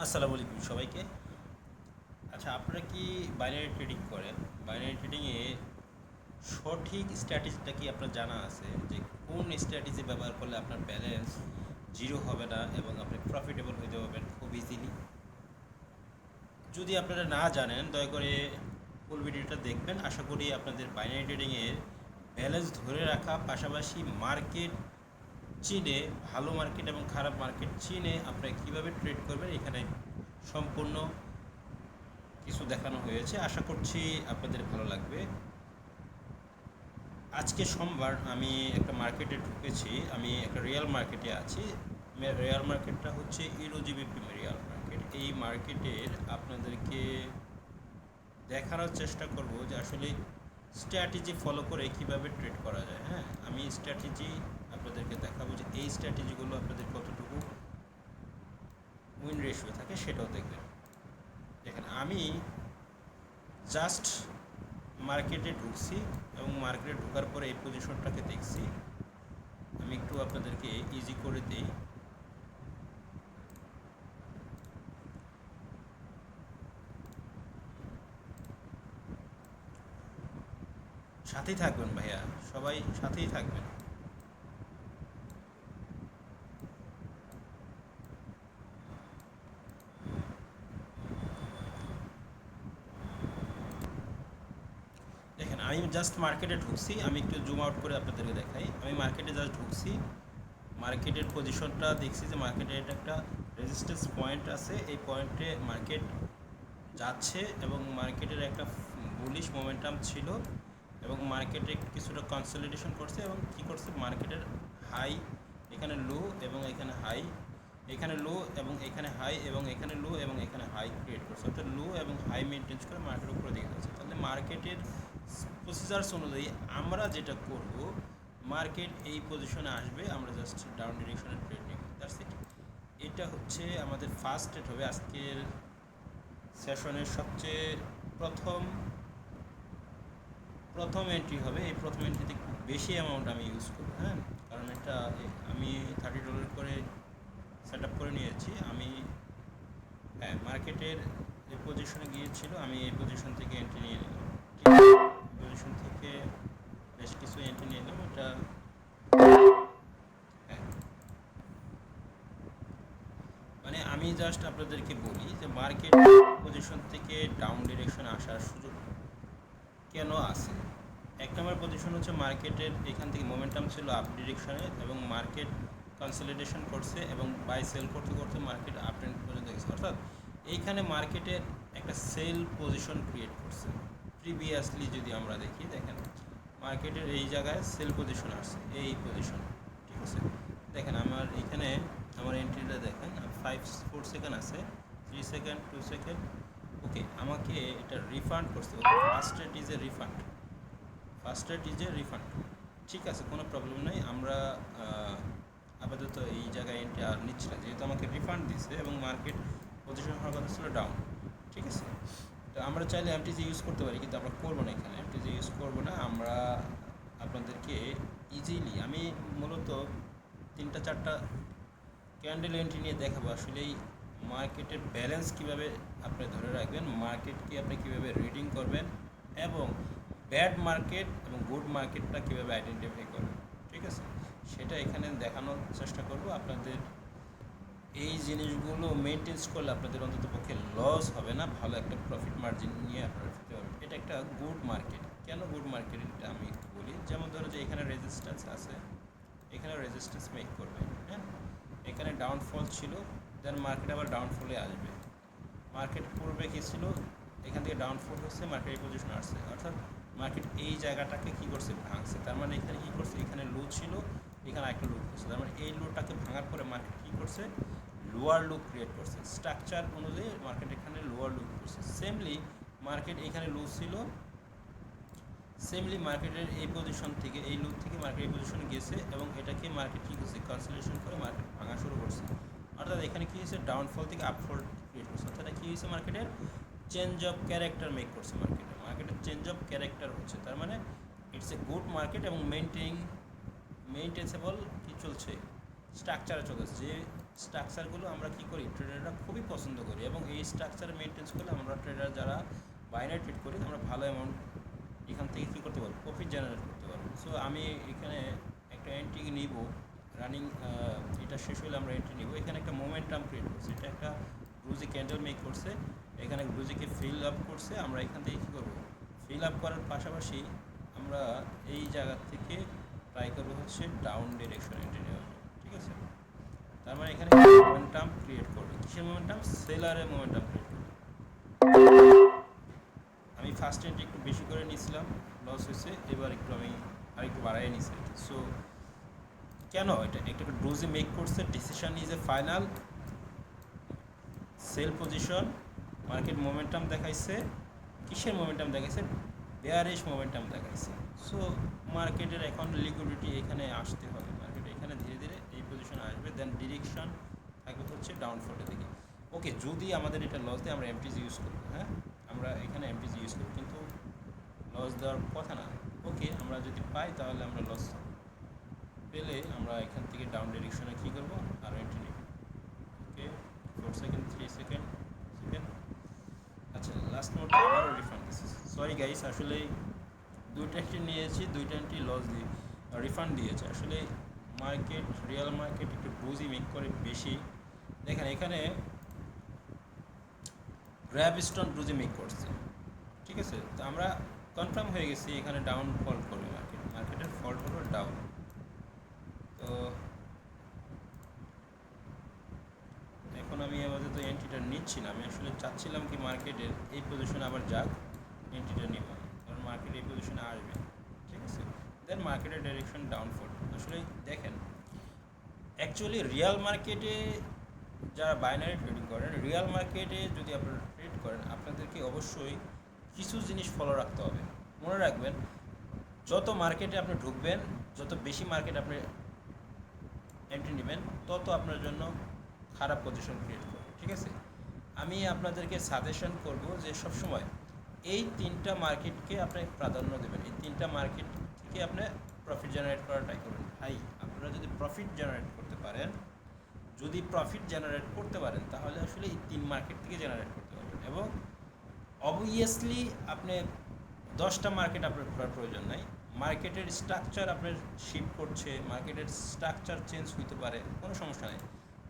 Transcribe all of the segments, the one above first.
আসসালামু আলাইকুম সবাইকে। আচ্ছা, আপনারা কি বাইনারি ট্রেডিং করেন? বাইনারি ট্রেডিংয়ে সঠিক স্ট্র্যাটেজিটা কি আপনার জানা আছে, যে কোন স্ট্র্যাটেজি ব্যবহার করলে আপনার ব্যালেন্স জিরো হবে না এবং আপনি প্রফিটেবল হতে পারবেন খুব ইজিলি? যদি আপনারা না জানেন, দয়া করে ফুল ভিডিওটা দেখবেন। আশা করি আপনাদের বাইনারি ট্রেডিংয়ের ব্যালেন্স ধরে রাখা, পাশাপাশি মার্কেট চিনে, ভালো মার্কেট এবং খারাপ মার্কেট চিনে আপনারা কীভাবে ট্রেড করবেন, এখানে সম্পূর্ণ কিছু দেখানো হয়েছে। আশা করছি আপনাদের ভালো লাগবে। আজকে সোমবার, আমি একটা মার্কেটে ঢুকেছি। আমি একটা রিয়েল মার্কেটে আছি। রিয়েল মার্কেটটা হচ্ছে ইউরোজিবিপি রিয়েল মার্কেট। এই মার্কেটের আপনাদেরকে দেখানোর চেষ্টা করব যে আসলে স্ট্র্যাটেজি ফলো করে কিভাবে ট্রেড করা যায়। হ্যাঁ, আমি স্ট্র্যাটেজি আপনাদেরকে দেখাবো যে এই স্ট্র্যাটেজিগুলো আপনাদের কতটুকু উইন রেশিও থাকে সেটাও দেখবেন। দেখেন, আমি জাস্ট মার্কেটে ঢুকছি এবং মার্কেটে ঢোকার পরে এই পজিশনটাকে দেখছি। আমি একটু আপনাদেরকে ইজি করে দিই। সাথেই থাকবেন ভাইয়া, সবাই সাথেই থাকবেন। দেখেন, আমি জাস্ট মার্কেটে ঢুকছি। আমি একটু জুম আউট করে আপনাদেরকে দেখাই। আমি মার্কেটে জাস্ট ঢুকছি, মার্কেটের পজিশনটা দেখছি যে মার্কেটে এটা একটা রেজিস্ট্যান্স পয়েন্ট আছে। এই পয়েন্টে মার্কেট যাচ্ছে এবং মার্কেটের একটা বুলিশ মোমেন্টাম ছিল এবং মার্কেটে কিছুটা কনসলিডেশন করছে এবং কি করছে, মার্কেটের হাই এখানে লো এবং এখানে হাই, এখানে লো এবং এখানে হাই এবং এখানে লো এবং এখানে হাই ক্রিয়েট করছে। অর্থাৎ লো এবং হাই মেনটেন করে মার্কেট উপরে দিকে যাচ্ছে। তাহলে মার্কেটের প্রসিজার্স অনুযায়ী আমরা যেটা করব, মার্কেট এই পজিশনে আসবে, আমরা জাস্ট ডাউন ডিরেকশনে ট্রেড নিব। That's it. এটা হচ্ছে আমাদের ফার্স্ট ট্রেড হবে আজকের সেশনের সবচেয়ে প্রথম প্রথম এন্ট্রি হবে। এই প্রথম এন্ট্রিতে খুব বেশি অ্যামাউন্ট আমি ইউজ করব। হ্যাঁ, কারণ এটা আমি $30 করে সেট আপ করে নিয়েছি। আমি হ্যাঁ, মার্কেটের যে পজিশনে গিয়েছিল আমি এই পজিশন থেকে এন্ট্রি নিয়ে নিলাম। ঠিক আছে, পজিশন থেকে বেশ কিছু এন্ট্রি নিয়ে নিলাম। এটা হ্যাঁ, মানে আমি জাস্ট আপনাদেরকে বলি যে মার্কেট পজিশন থেকে ডাউন ডিরেকশন আসার সুযোগ কেন আছে। এক নম্বর পজিশন হচ্ছে মার্কেটের এখান থেকে মোমেন্টাম ছিল আপ ডিরেকশনে এবং মার্কেট কনসলিডেশন করছে এবং বাই সেল করতে করতে মার্কেট আপ ট্রেন্ড পর্যন্ত গেছে। অর্থাৎ এইখানে মার্কেটের একটা সেল পজিশন ক্রিয়েট করছে। প্রিভিয়াসলি যদি আমরা দেখি, দেখেন মার্কেটের এই জায়গায় সেল পজিশন আসছে, এই পজিশন। ঠিক আছে, দেখেন আমার এখানে আমার এন্ট্রিটা দেখেন, 5-4 সেকেন্ড আছে, 3 সেকেন্ড, 2 সেকেন্ড। ওকে, আমাকে এটা রিফান্ড করতে হবে। First rate is a refund, first rate is a refund. ঠিক আছে, কোনো প্রবলেম নাই। আমরা আপাতত এই জায়গায় এন্ট্রি আর নিচ্ছি না, যেহেতু আমাকে রিফান্ড দিছে এবং মার্কেট পজিশন হওয়ার কথা ছিল ডাউন। ঠিক আছে, তো আমরা চাইলে এমটিজি ইউজ করতে পারি, কিন্তু আমরা করবো না। এখানে এমটিজি ইউজ করবো না আমরা। আপনাদেরকে ইজিলি আমি মূলত 3-4টা ক্যান্ডেল এন্ট্রি নিয়ে দেখাবো আসলেই মার্কেটের ব্যালেন্স কিভাবে আপনি ধরে রাখবেন, মার্কেটকে আপনি কিভাবে রিডিং করবেন এবং ব্যাড মার্কেট এবং গুড মার্কেটটা কীভাবে আইডেন্টিফাই করবেন। ঠিক আছে, সেটা এখানে দেখানোর চেষ্টা করব। আপনাদের এই জিনিসগুলো মেনটেন্স করলে আপনাদের অন্তত পক্ষে লস হবে না, ভালো একটা প্রফিট মার্জিন নিয়ে আপনারা ফিরতে পারবেন। এটা একটা গুড মার্কেট। কেন গুড মার্কেট এটা আমি একটু বলি। যেমন ধরো যে এখানে রেজিস্ট্যান্স আছে, এখানে রেজিস্ট্যান্স মেক করবে। হ্যাঁ, এখানে ডাউনফল ছিল, দেন মার্কেট আবার ডাউনফলে আসবে। মার্কেট পূর্বে কী ছিল, এখান থেকে ডাউনফল হচ্ছে, মার্কেট এই পজিশন আসছে। অর্থাৎ মার্কেট এই জায়গাটাকে কী করছে, ভাঙছে। তার মানে এখানে কী করছে, এখানে লো ছিল, এখানে একটা লো করছে। তার মানে এই লোটাকে ভাঙার পরে মার্কেট কী করছে, লোয়ার লো ক্রিয়েট করছে। স্ট্রাকচার অনুযায়ী মার্কেট এখানে লোয়ার লো করছে। সেমলি মার্কেট এখানে লো ছিল, সেমলি মার্কেটের এই পজিশন থেকে, এই লো থেকে মার্কেট এই পজিশনে গেছে এবং এটাকে মার্কেট কী করছে, কনসলিডেশন করে মার্কেট ভাঙা শুরু করছে। অর্থাৎ এখানে কী হয়েছে, ডাউনফল থেকে আপফল ক্রিয়েট করছে। অর্থাৎ কী হয়েছে, মার্কেটের চেঞ্জ অফ ক্যারেক্টার মেক করছে। মার্কেটের চেঞ্জ অফ ক্যারেক্টার হচ্ছে, তার মানে ইটস এ গুড মার্কেট এবং মেনটেনেবল কি চলছে, স্ট্রাকচারে চলেছে, যে স্ট্রাকচারগুলো আমরা কী করি, ট্রেডাররা খুবই পছন্দ করি, এবং এই স্ট্রাকচার মেনটেন্স করলে আমরা ট্রেডার যারা বাইনারি ট্রেড করি আমরা ভালো অ্যামাউন্ট এখান থেকে কী করতে পারবো, প্রফিট জেনারেট করতে পারবো। সো আমি এখানে একটা এন্ট্রি নিব, রানিং এটা শেষ হলে আমরা এন্ট্রি নিব। এখানে একটা মোমেন্টাম ক্রিয়েট করছে, এটা একটা ব্লুজি ক্যান্ডেল মেক করছে, এখানে ব্লুজিকে ফিল আপ করছে। আমরা এখান থেকে কী করবো, ফিল আপ করার পাশাপাশি আমরা এই জায়গা থেকে ট্রাই করবো হচ্ছে ডাউন ডিরেকশন এন্ট্রি নেওয়ার, ঠিক আছে। তার মানে এখানে মোমেন্টাম ক্রিয়েট করবে, কিসের মোমেন্টাম, সেলারের মোমেন্টাম ক্রিয়েট করবে। আমি ফার্স্ট এন্ট্রি একটু বেশি করে নিয়েছিলাম, লস হয়েছে, এবার একটু আমি আরেকটু বাড়াই নিয়েছি। সো কেন এটা একটা ডোজে মেক করছে, decision is a final, sell position, market momentum দেখাইছে, কিসের মোমেন্টাম দেখাইছে, বেয়ারিশ মোমেন্টাম দেখাইছে। সো মার্কেটের এখন লিকুইডিটি এখানে আসতে হবে, মার্কেট এখানে ধীরে ধীরে এই পজিশনে আসবে, দেন ডিরেকশন থাকবে হচ্ছে ডাউনফলের দিকে। ওকে, যদি আমাদের এটা লস দেয় আমরা এমটিজি ইউজ করবো, হ্যাঁ আমরা এখানে এমটিজি ইউজ করবো, কিন্তু লস দেওয়ার কথা না। ওকে, আমরা যদি পাই তাহলে আমরা লস পেলে আমরা এখান থেকে ডাউন ডিরেকশনে কী করবো, আরও এন্ট্রি নিব। ওকে, 4 সেকেন্ড, 3 সেকেন্ড। আচ্ছা, লাস্ট নোট আবারও রিফান্ড দিয়েছি, সরি গাইস, আসলে দুইটা এন্ট্রি নিয়েছি, দুইটা এন্ট্রি লস দিয়ে রিফান্ড দিয়েছে। আসলে মার্কেট, রিয়েল মার্কেট একটু বুঝি মেক করে বেশি। দেখেন এখানে গ্র্যাভিস্টন ব্রুজি মেক করছে, ঠিক আছে। তো আমরা কনফার্ম হয়ে গেছি এখানে ডাউন ফল করবে, মার্কেটের ফল হলো ডাউন। তো এখন আমি আপাতত এন্ট্রিটা নিচ্ছি না, আমি আসলে চাচ্ছিলাম কি মার্কেটের এই পজিশনে আবার যাক, এন্ট্রিটা নিব, কারণ মার্কেট এই পজিশনে আসবে, ঠিক আছে। দেন মার্কেটের ডাইরেকশন ডাউনফল। আসলে দেখেন অ্যাকচুয়ালি রিয়াল মার্কেটে যারা বাইনারি ট্রেডিং করেন, রিয়াল মার্কেটে যদি আপনারা ট্রেড করেন আপনাদেরকে অবশ্যই কিছু জিনিস ফলো রাখতে হবে। মনে রাখবেন, যত মার্কেটে আপনি ঢুকবেন, যত বেশি মার্কেট আপনি এন্ট্রি নেবেন, তত আপনার জন্য খারাপ পজিশন ক্রিয়েট করবে, ঠিক আছে। আমি আপনাদেরকে সাজেশন করব যে সবসময় এই তিনটা মার্কেটকে আপনি প্রাধান্য দেবেন, এই তিনটা মার্কেট থেকে আপনি প্রফিট জেনারেট করার ট্রাই করবেন। ভাই আপনারা যদি প্রফিট জেনারেট করতে পারেন, তাহলে আসলে এই তিন মার্কেট থেকে জেনারেট করতে পারবেন। এবং অবভিয়াসলি আপনি 10টা মার্কেট আপনার করার প্রয়োজন নাই, মার্কেটের স্ট্রাকচার আপনার শিফট করছে, মার্কেটের স্ট্রাকচার চেঞ্জ হইতে পারে, কোনো সমস্যা নেই।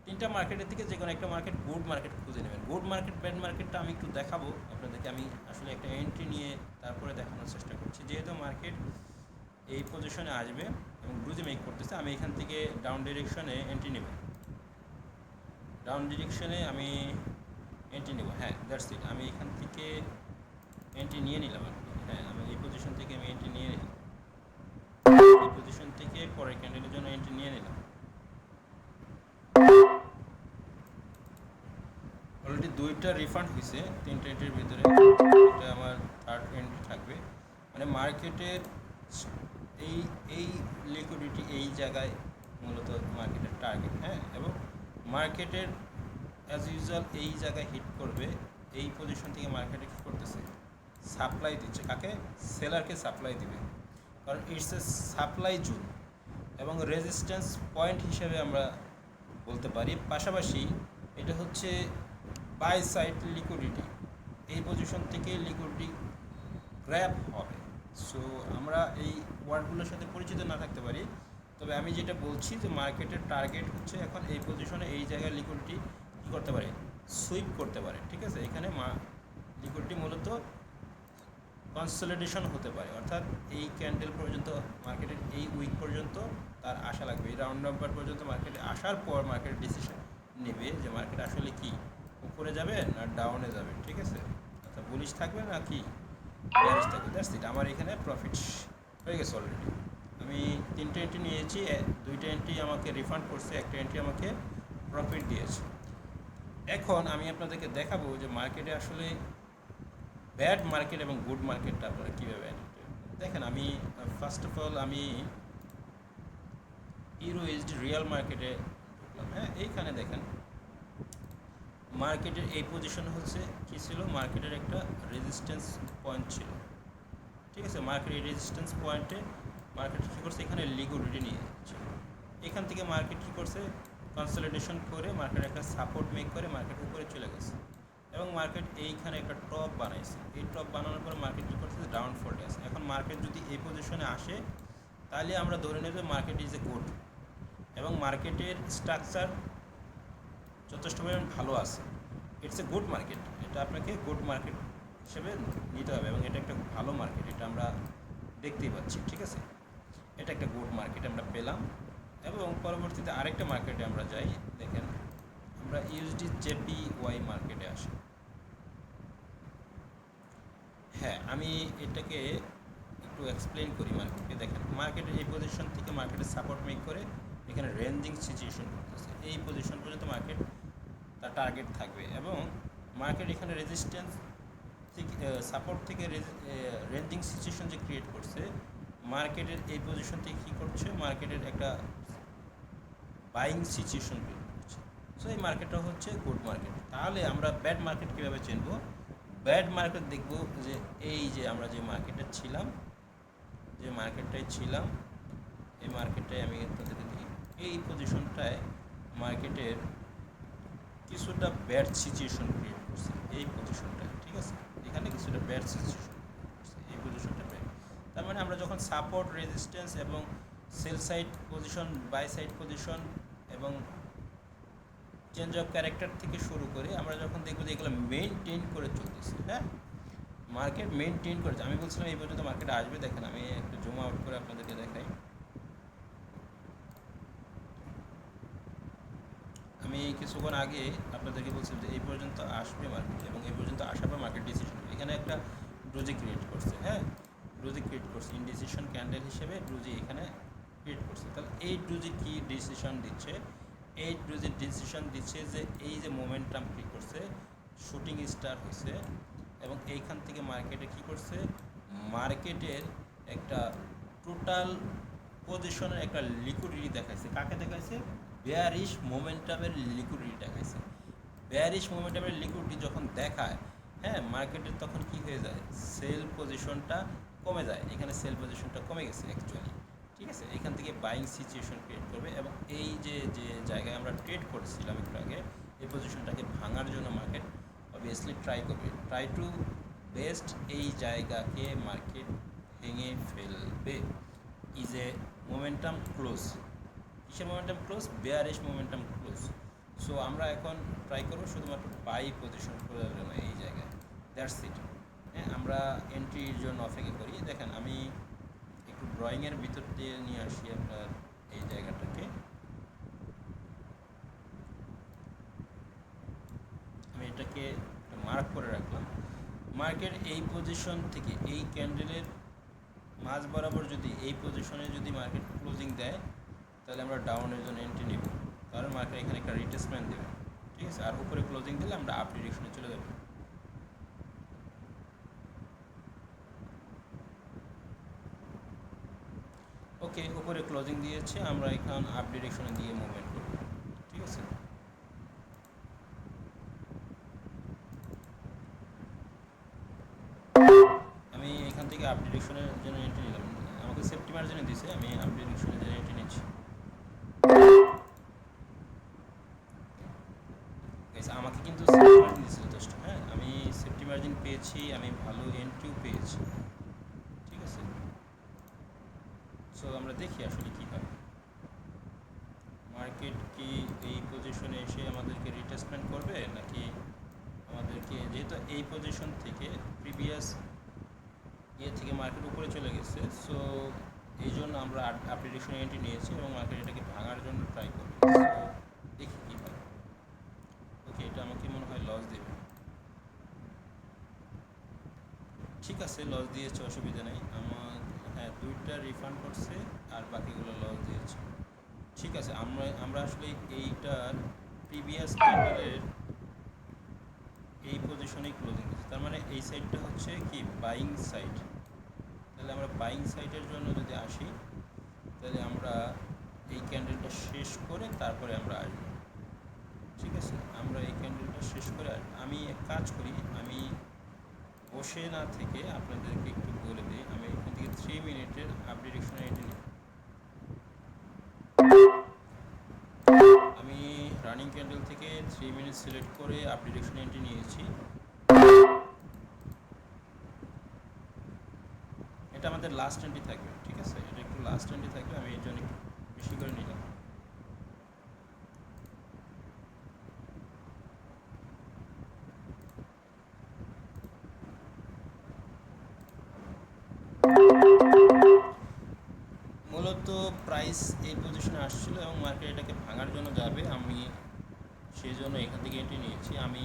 তিনটা মার্কেটের থেকে যে কোনো একটা মার্কেট, গুড মার্কেট খুঁজে নেবেন। গুড মার্কেট, ব্যাড মার্কেটটা আমি একটু দেখাবো আপনাদেরকে, আমি আসলে একটা এন্ট্রি নিয়ে তারপরে দেখানোর চেষ্টা করছি। যেহেতু মার্কেট এই পজিশনে আসবে এবং ব্লুজি মেক করতেছে, আমি এখান থেকে ডাউন ডিরেকশনে এন্ট্রি নেব, ডাউন ডিরেকশনে আমি এন্ট্রি নেব। হ্যাঁ, দ্যাটস ইট, আমি এখান থেকে এন্ট্রি নিয়ে নিলাম আর কি। হ্যাঁ, আমি এই পজিশন থেকে আমি এন্ট্রি নিয়ে নিলাম, এই পজিশন থেকে পরের ক্যান্ডেলের জন্য এন্ট্রি নিয়ে নিলাম। অলরেডি দুইটা রিফান্ড হয়েছে, তিনটা এন্ট্রির ভিতরে এটা আমার থার্ড এন্ট্রি থাকবে। মানে মার্কেটের এই এই লিকুইডিটি এই জায়গায় মূলত মার্কেটের টার্গেট, হ্যাঁ। এবং মার্কেটের অ্যাজ ইউজুয়াল এই জায়গায় হিট করবে, এই পজিশন থেকে মার্কেটে কী করতেছে, সাপ্লাই দিচ্ছে, কাকে, সেলারকে সাপ্লাই দিবে, কারণ ইটস এ সাপ্লাই জোন এবং রেজিস্ট্যান্স পয়েন্ট হিসেবে আমরা বলতে পারি। পাশাপাশি এটা হচ্ছে বাই সাইড লিকুইডিটি, এই পজিশন থেকে লিকুইডিটি গ্র্যাব হবে। সো আমরা এই ওয়ার্ডগুলোর সাথে পরিচিত না থাকতে পারি, তবে আমি যেটা বলছি যে মার্কেটের টার্গেট হচ্ছে এখন এই পজিশনে এই জায়গায় লিকুইডিটি কী করতে পারে, সুইপ করতে পারে, ঠিক আছে। এখানে লিকুইডিটি মূলত কনসলিডেশন হতে পারে, অর্থাৎ এই ক্যান্ডেল পর্যন্ত, মার্কেটের এই উইক পর্যন্ত তার আশা লাগবে, এই রাউন্ড নাম্বার পর্যন্ত মার্কেটে আসার পর মার্কেট ডিসিশন নেবে যে মার্কেট আসলে কি উপরে যাবে না ডাউনে যাবে, ঠিক আছে। অর্থাৎ বুলিশ থাকবে না কি বেয়ারিশ থাকবে। দ্যাটস ইট, আমার এখানে প্রফিট হয়ে গেছে অলরেডি। আমি তিনটে এন্ট্রি নিয়েছি, দুইটা এন্ট্রি আমাকে রিফান্ড করছে, একটা এন্ট্রি আমাকে প্রফিট দিয়েছে। এখন আমি আপনাদেরকে দেখাবো যে মার্কেটে আসলে ব্যাড মার্কেট এবং গুড মার্কেটটা আপনারা কীভাবে দেখেন। আমি ফার্স্ট অফ অল আমি ইউএসডি রিয়াল মার্কেটে ঢুকলাম। হ্যাঁ, এইখানে দেখেন মার্কেটের এই পজিশন হচ্ছে কী ছিল, মার্কেটের একটা রেজিস্ট্যান্স পয়েন্ট ছিল, ঠিক আছে। মার্কেট এই রেজিস্ট্যান্স পয়েন্টে মার্কেট কী করছে, এখানে লিকুইডিটি নিয়ে যাচ্ছে, এখান থেকে মার্কেট কী করছে, কনসলিডেশন করে মার্কেট একটা সাপোর্ট মেক করে মার্কেটের উপরে চলে গেছে এবং মার্কেট এইখানে একটা টপ বানাইছে। এই টপ বানানোর পরে মার্কেট কী করছে, ডাউনফলে আছে। এখন মার্কেট যদি এই পজিশনে আসে তাহলে আমরা ধরে নেব মার্কেট ইজ এ গুড এবং মার্কেটের স্ট্রাকচার যথেষ্ট পরিমাণ ভালো আছে। ইটস এ গুড মার্কেট, এটা আপনাকে গুড মার্কেট হিসেবে নিতে হবে এবং এটা একটা ভালো মার্কেট, এটা আমরা দেখতেই পাচ্ছি। ঠিক আছে, এটা একটা গুড মার্কেট আমরা পেলাম এবং পরবর্তীতে আরেকটা মার্কেটে আমরা যাই। দেখেন আমরা ইউএসডি জেপিওয়াই মার্কেটে আসি। হ্যাঁ, আমি এটাকে একটু এক্সপ্লেন করি মার্কেটকে। দেখেন মার্কেটের এই পজিশন থেকে মার্কেটের সাপোর্ট মেক করে এখানে রেঞ্জিং সিচুয়েশন করতেছে, এই পজিশন পর্যন্ত মার্কেট তার টার্গেট থাকবে এবং মার্কেট এখানে রেজিস্ট্যান্স থেকে সাপোর্ট থেকে রেঞ্জিং সিচুয়েশন যে ক্রিয়েট করছে, মার্কেটের এই পজিশন থেকে কী করছে, মার্কেটের একটা বাইং সিচুয়েশন ক্রিয়েট করছে। সো এই মার্কেটটা হচ্ছে গুড মার্কেট। তাহলে আমরা ব্যাড মার্কেট কীভাবে চিনব? ব্যাড মার্কেট দেখব যে এই যে আমরা যে মার্কেটে ছিলাম, যে মার্কেটটায় ছিলাম, এই মার্কেটটায় আমি আপনাদেরকে দিই, এই পজিশনটায় মার্কেটের কিছুটা ব্যাড সিচুয়েশন ক্রিয়েট করছে এই পজিশনটায়। ঠিক আছে, এখানে কিছুটা ব্যাড সিচুয়েশন করছে, এই পজিশনটা ব্যাড। তার মানে আমরা যখন সাপোর্ট, রেজিস্ট্যান্স এবং sell side position, buy side position এবং চেঞ্জ অফ ক্যারেক্টার থেকে শুরু করে আমরা যখন দেখবো যে এগুলো মেনটেন করে চলতেছে, হ্যাঁ মার্কেট মেনটেন করেছে। আমি বলছিলাম এই পর্যন্ত মার্কেট আসবে। দেখেন আমি একটু জুম আউট করে আপনাদেরকে দেখাই। আমি কিছুক্ষণ আগে আপনাদেরকে বলছিলাম যে এই পর্যন্ত আসবে মার্কেট এবং এই পর্যন্ত আসার পর মার্কেট ডিসিশন, এখানে একটা ডোজি ক্রিয়েট করছে। হ্যাঁ, ডোজি ক্রিয়েট করছে ইনডিসিশন ক্যান্ডেল হিসেবে ডোজি এখানে ক্রিয়েট করছে। তাহলে এই ডোজি কি ডিসিশন দিচ্ছে? এই ডোজি ডিসিশন দিচ্ছে যে এই যে মোমেন্টাম ক্রিয়েট করছে, শুটিং স্টার হয়েছে এবং এইখান থেকে মার্কেটে কি করছে, মার্কেটের একটা টোটাল পজিশনের একটা লিকুইডিটি দেখাইছে। কাকে দেখাইছে? বেয়ারিশ মোমেন্টামের লিকুইডিটি দেখাইছে। বেয়ারিশ মোমেন্টামের লিকুইডিটি যখন দেখায়, হ্যাঁ মার্কেটের তখন কি হয়ে যায়, সেল পজিশনটা কমে যায়। এখানে সেল পজিশনটা কমে গেছে অ্যাকচুয়ালি। ঠিক আছে, এখান থেকে বাইং সিচুয়েশন ক্রিয়েট করবে এবং এই যে যে জায়গায় আমরা ট্রেড করেছিলাম একটু আগে, এই পজিশনটাকে ভাঙার জন্য মার্কেট অবভিয়াসলি ট্রাই করবে, ট্রাই টু বেস্ট এই জায়গাকে মার্কেট ভেঙে ফেলবে। Is a momentum close. কিসের momentum close? Bearish momentum close. So আমরা এখন ট্রাই করবো শুধুমাত্র বাই পজিশন করার জন্য এই জায়গায়। That's it. হ্যাঁ, আমরা এন্ট্রির জন্য অপেক্ষা করি। দেখেন আমি একটু ড্রয়িংয়ের ভিতর দিয়ে নিয়ে আসি আপনার এই জায়গাটাকে। আমি এটাকে মার্ক করে রাখলাম। মার্কেট এই পজিশন থেকে এই ক্যান্ডেলের মাঝ বরাবর যদি এই পজিশনে যদি মার্কেট ক্লোজিং দেয় তাহলে আমরা ডাউনের জন্য এন্ট্রি নেব, কারণ মার্কেট এখানে একটা রিটেসমেন্ট দেবে। ঠিক আছে, আর উপরে ক্লোজিং দিলে আমরা আপ ডিরেকশনে চলে যাব। ওকে, উপরে ক্লোজিং দিয়েছে, আমরা এখন আপ ডিরেকশনে দিয়ে মুভমেন্ট করব। ঠিক আছে, আমি এখান থেকে আপ ডিরেকশনের জন্য এন্ট্রি নিলাম। আমাকে সেফটি মার্জিনে দিয়েছে, আমি আপ ডিরেকশনের জন্য এন্ট্রি নিচ্ছি। আমাকে কিন্তু সেফটি মার্জিন দিয়েছে যথেষ্ট। হ্যাঁ, আমি সেফটি মার্জিন পেয়েছি, আমি ভালো এন্ট্রিও পেয়েছি। ঠিক আছে, সো আমরা দেখি আসলে কী হয়। মার্কেট কি এই পজিশনে এসে আমাদেরকে রিটেসমেন্ট করবে, নাকি আমাদেরকে, যেহেতু এই পজিশন থেকে প্রিভিয়াস থেকে মার্কেট উপরে চলে গেছে, সো এই জন্য আমরা আপ ডিরেকশনে এন্ট্রি নিয়েছি এবং মার্কেট এটাকে ভাঙার জন্য ট্রাই করবে। সো দেখি কী হয়। ওকে, এটা আমাকে মনে হয় লস দেবে। ঠিক আছে, লস দিয়েছে, অসুবিধা নেই। আমার হ্যাঁ, দুইটা রিফান্ড করছে আর বাকিগুলো লস দিয়েছে। ঠিক আছে, আমরা আসলে এইটার প্রিভিয়াস ক্যান্ডেলের এই পজিশনেই ক্লোজিং দিচ্ছি। তার মানে এই সাইডটা হচ্ছে কি বাইং সাইড। তাহলে আমরা বাইং সাইডের জন্য যদি আসি তাহলে আমরা এই ক্যান্ডেলটা শেষ করে তারপরে আমরা আসবো। ঠিক আছে, আমরা এই ক্যান্ডেলটা শেষ করে আসবো। আমি এক কাজ করি, আমি বসে না থেকে আপনাদেরকে একটু বলে দিই। আমি এখান থেকে 3 মিনিটের আপ ডিরেকশনে এন্ট্রি নিই। রানিং ক্যান্ডেল থেকে 3 মিনিট সিলেক্ট করে আপ ডিরেকশন এন্ট্রি নিয়েছি। এটা আমাদের লাস্ট এন্ট্রি থাকবে, ঠিক আছে, এটা একটু লাস্ট এন্ট্রি থাকবে, আমি এর জন্য একটু বেশি করে নিলাম। মূলত প্রাইস এই পজিশনে আসছিল এবং মার্কেট এটাকে ভাঙার জন্য যাবে, আমি সেই জন্য এখান থেকে এন্ট্রি নিয়েছি। আমি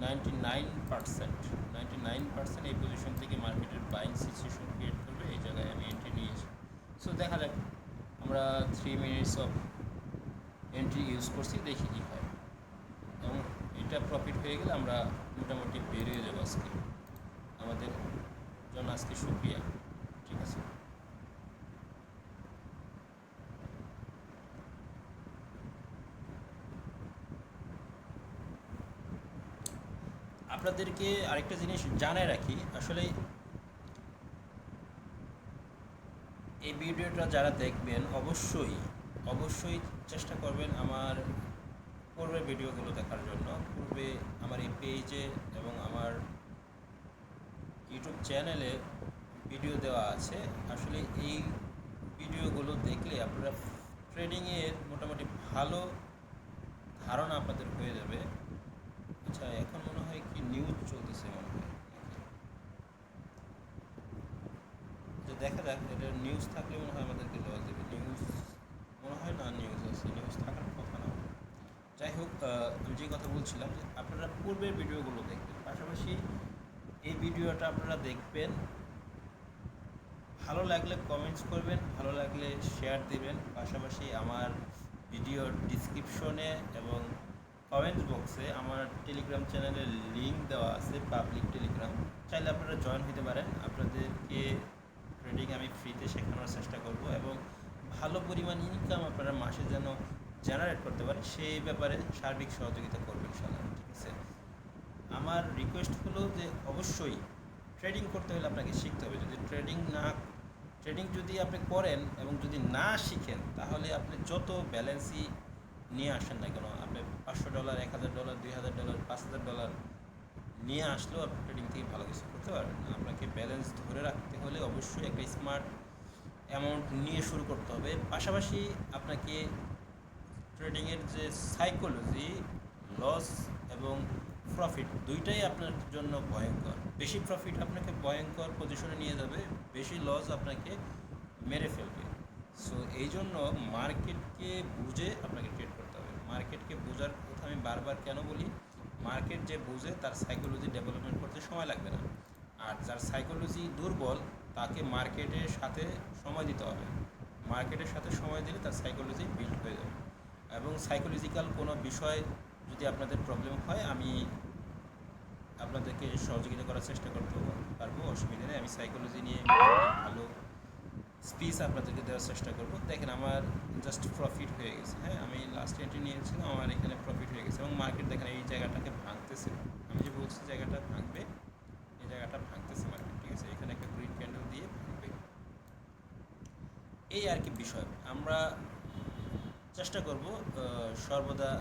99% এই পজিশন থেকে মার্কেটের বাইং সিচুয়েশন ক্রিয়েট করবে, এই জায়গায় আমি এন্ট্রি নিয়েছি। সো দেখা যাক, আমরা 3 মিনিটস অফ এন্ট্রি ইউজ করছি, দেখি কী হয়। এবং এটা প্রফিট হয়ে গেলে আমরা মোটামুটি বেরিয়ে যাবো আজকে। আমাদের জন্য আজকে শুক্রিয়া, ঠিক আছে। আপনাদেরকে আরেকটা জিনিস জানাই রাখি, আসলে এই ভিডিওটা যারা দেখবেন অবশ্যই চেষ্টা করবেন আমার পূর্বের ভিডিওগুলো দেখার জন্য। পূর্বে আমার এই পেজে এবং আমার ইউটিউব চ্যানেলে ভিডিও দেওয়া আছে। আসলে এই ভিডিওগুলো দেখলে আপনারা ট্রেডিংয়ের মোটামুটি ভালো ধারণা আপনাদের হয়ে যাবে। আচ্ছা, এখন মনে হয় কি নিউজ চলতেছে মনে হয়, যে দেখা যাক, এটা নিউজ থাকলে মনে হয় আমাদেরকে লস দেবে। নিউজ মনে হয় না, নিউজ আছে, নিউজ থাকার কথা না। যাই হোক, আমি যে কথা বলছিলাম যে আপনারা পূর্বের ভিডিওগুলো দেখবেন, পাশাপাশি এই ভিডিওটা আপনারা দেখবেন, ভালো লাগলে কমেন্টস করবেন, ভালো লাগলে শেয়ার দিবেন। পাশাপাশি আমার ভিডিওর ডিসক্রিপশনে এবং কমেন্টস বক্সে আমার টেলিগ্রাম চ্যানেলের লিঙ্ক দেওয়া আছে, পাবলিক টেলিগ্রাম, চাইলে আপনারা জয়েন হতে পারেন। আপনাদেরকে ট্রেডিং আমি ফ্রিতে শেখানোর চেষ্টা করব এবং ভালো পরিমাণ ইনকাম আপনারা মাসে যেন জেনারেট করতে পারেন সেই ব্যাপারে সার্বিক সহযোগিতা করবেন ইনশাআল্লাহ, ঠিক আছে। আমার রিকোয়েস্ট হলো যে অবশ্যই ট্রেডিং করতে হলে আপনাকে শিখতে হবে। যদি ট্রেডিং যদি আপনি করেন এবং যদি না শিখেন, তাহলে আপনি যত ব্যালেন্সই নিয়ে আসেন না কেন, আপনি $500, $1000, $2000, $5000 নিয়ে আসলেও আপনি ট্রেডিং থেকে ভালো কিছু করতে পারবেন না। আপনাকে ব্যালেন্স ধরে রাখতে হলে অবশ্যই একটা স্মার্ট অ্যামাউন্ট নিয়ে শুরু করতে হবে। পাশাপাশি আপনাকে ট্রেডিংয়ের যে সাইকোলজি, লস এবং প্রফিট দুইটাই আপনার জন্য ভয়ঙ্কর। বেশি প্রফিট আপনাকে ভয়ঙ্কর পজিশনে নিয়ে যাবে, বেশি লস আপনাকে মেরে ফেলবে। সো এই জন্য মার্কেটকে বুঝে আপনাকে ট্রেড করতে হবে। মার্কেটকে বোঝার কথা আমি বারবার কেন বলি, মার্কেট যে বুঝে তার সাইকোলজি ডেভেলপমেন্ট করতে সময় লাগবে না। আর যার সাইকোলজি দুর্বল, তাকে মার্কেটের সাথে সময় দিতে হবে। মার্কেটের সাথে সময় দিলে তার সাইকোলজি বিল্ড হয়ে যাবে। এবং সাইকোলজিক্যাল কোনো বিষয় যদি আপনাদের প্রবলেম হয়, আমি আপনাদেরকে সহযোগিতা করার চেষ্টা করতে পারবো, অসুবিধা নেই। আমি সাইকোলজি নিয়ে ভালো স্পিচ আপনাদেরকে দেওয়ার চেষ্টা করব। দেখেন, আমার জাস্ট প্রফিট হয়ে গেছে, হ্যাঁ, আমি লাস্ট এন্ট্রি নিয়েছিলাম, আমার এখানে প্রফিট হয়ে গেছে এবং মার্কেট দেখেন এই জায়গাটাকে ভাঙতেছে। আমি যে বলছি জায়গাটা ভাঙবে, এই জায়গাটা ভাঙতেছে মার্কেট, ঠিক আছে। এখানে একটা গ্রিন ক্যান্ডেল দিয়ে ভাঙবে, এই আর কি বিষয়। আমরা চেষ্টা করব সর্বদা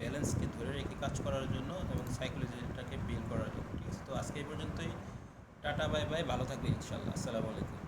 ব্যালেন্সকে ধরে রেখে কাজ করার জন্য এবং সাইকোলজিটাকে বিল্ড করার জন্য, ঠিক আছে। তো আজকে এই পর্যন্তই, টাটা, বাই বাই, ভালো থাকবে ইনশাআল্লাহ, আসসালামু আলাইকুম।